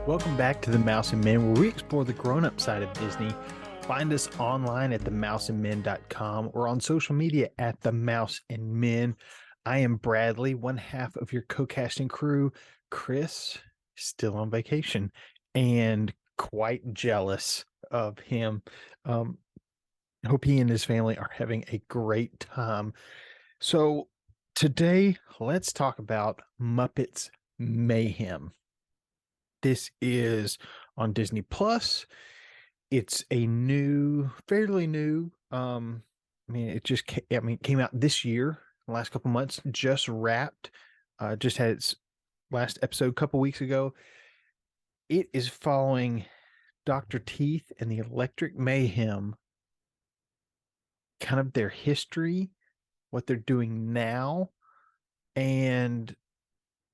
Welcome back to the Mouse and Men, where we explore the grown-up side of Disney. Find us online at themouseandmen.com or on social media at the Mouse and Men. I am Bradley, one half of your co-casting crew. Chris, still on vacation and quite jealous of him. Hope he and his family are having a great time. So today, let's talk about Muppets Mayhem. This is on Disney Plus. It's a fairly new. It came out this year, the last couple months, just wrapped. Just had its last episode a couple weeks ago. It is following Dr. Teeth and the Electric Mayhem, kind of their history, what they're doing now, and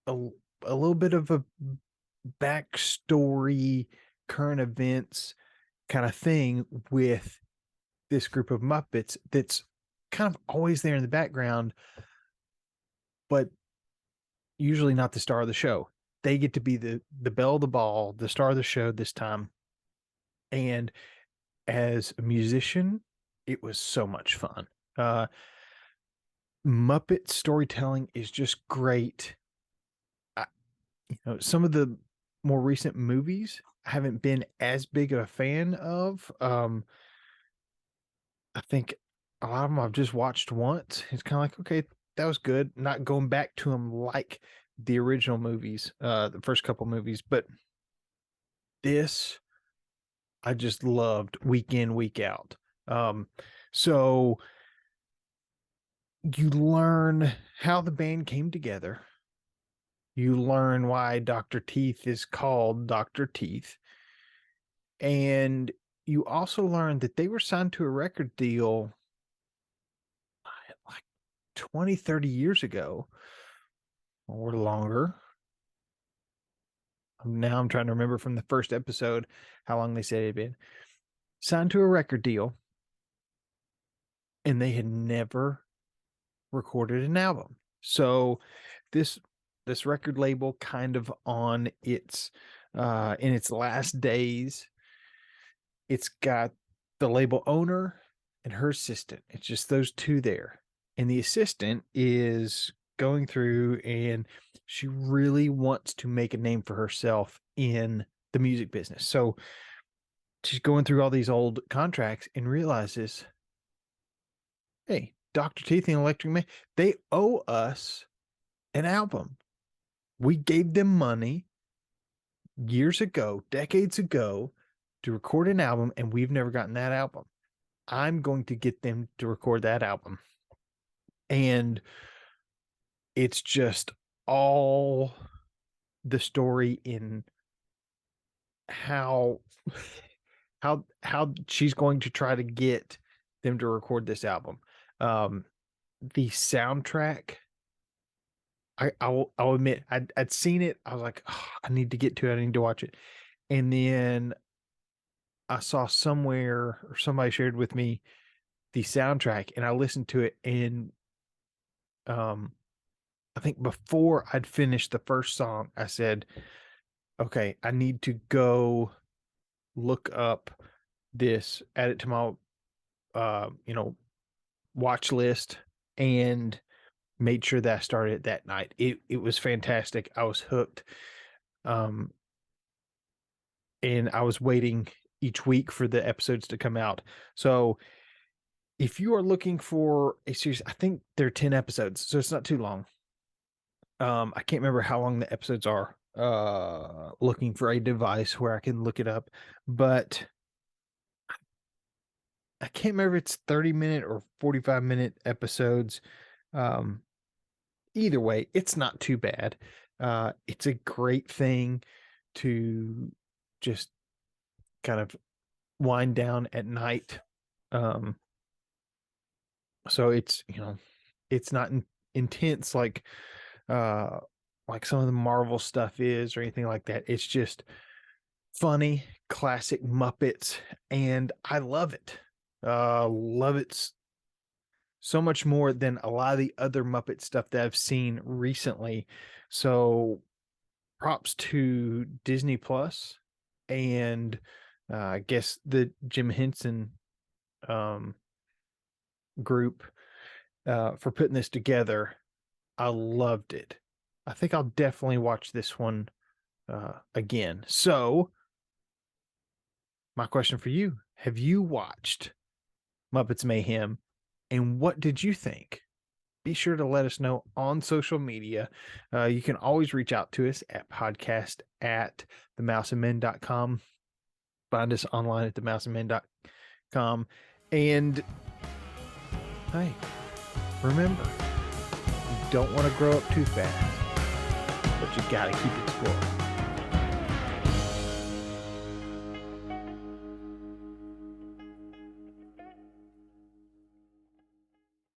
a little bit of a backstory, current events kind of thing with this group of Muppets that's kind of always there in the background, but usually not the star of the show. They get to be the belle of the ball, the star of the show this time. And as a musician, it was so much fun. Muppet storytelling is just great. Some of the more recent movies I haven't been as big of a fan of. I think a lot of them I've just watched once. It's kind of like, okay, that was good. Not going back to them like the original movies, the first couple movies, but this I just loved week in, week out. So you learn how the band came together. You learn why Dr. Teeth is called Dr. Teeth. And you also learn that they were signed to a record deal like 20, 30 years ago or longer. Now I'm trying to remember from the first episode how long they said it had been. Signed to a record deal, and they had never recorded an album. So this record label kind of on its in its last days. It's got the label owner and her assistant. It's just those two there. And the assistant is going through and she really wants to make a name for herself in the music business. So she's going through all these old contracts and realizes, hey, Dr. Teeth and Electric Mayhem, they owe us an album. We gave them money years ago, decades ago, to record an album, and we've never gotten that album. I'm going to get them to record that album. And it's just all the story in how she's going to try to get them to record this album. The soundtrack, I'll admit, I'd seen it. I was like, oh, I need to get to it. I need to watch it. And then I saw somewhere, or somebody shared with me, the soundtrack, and I listened to it. And I think before I'd finished the first song, I said, okay, I need to go look up this, add it to my watch list, and made sure that I started it that night. It was fantastic. I was hooked. And I was waiting each week for the episodes to come out. So if you are looking for a series, I think there are 10 episodes, so it's not too long. I can't remember how long the episodes are. Looking for a device where I can look it up, but I can't remember if it's 30-minute or 45-minute episodes. Either way, it's not too bad. It's a great thing to just kind of wind down at night. So it's not intense like some of the Marvel stuff is or anything like that. It's just funny, classic Muppets, and I love it. Love it so much more than a lot of the other Muppet stuff that I've seen recently. So props to Disney Plus and I guess the Jim Henson group for putting this together. I loved it. I think I'll definitely watch this one again. So, my question for you, have you watched Muppets Mayhem, and what did you think? Be sure to let us know on social media. You can always reach out to us at podcast@themouseandmen.com. Find us online at themouseandmen.com. And hey, remember, you don't want to grow up too fast, but you got to keep exploring.